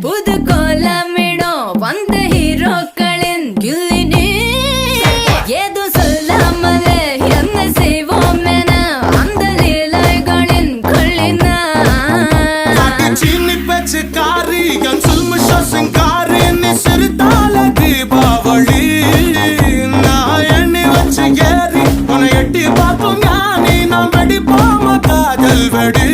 புது கோலமிடும் வந்த ஹீரோக்களின் கில்லினே ஏதோ சொல்லாமலே என்ன செய்வோம் என அந்த லீலைகளின் கொள்ளினா சீனி பேச்சு காரி என் சுல்முஷா சிங்காரி நீ சிறுதால தீபாவளி நான் எண்ணி வச்சு ஏறி உன்னை எட்டி பார்ப்போம் ஞானி நாம் வெடிப்போம் காதல் வெடி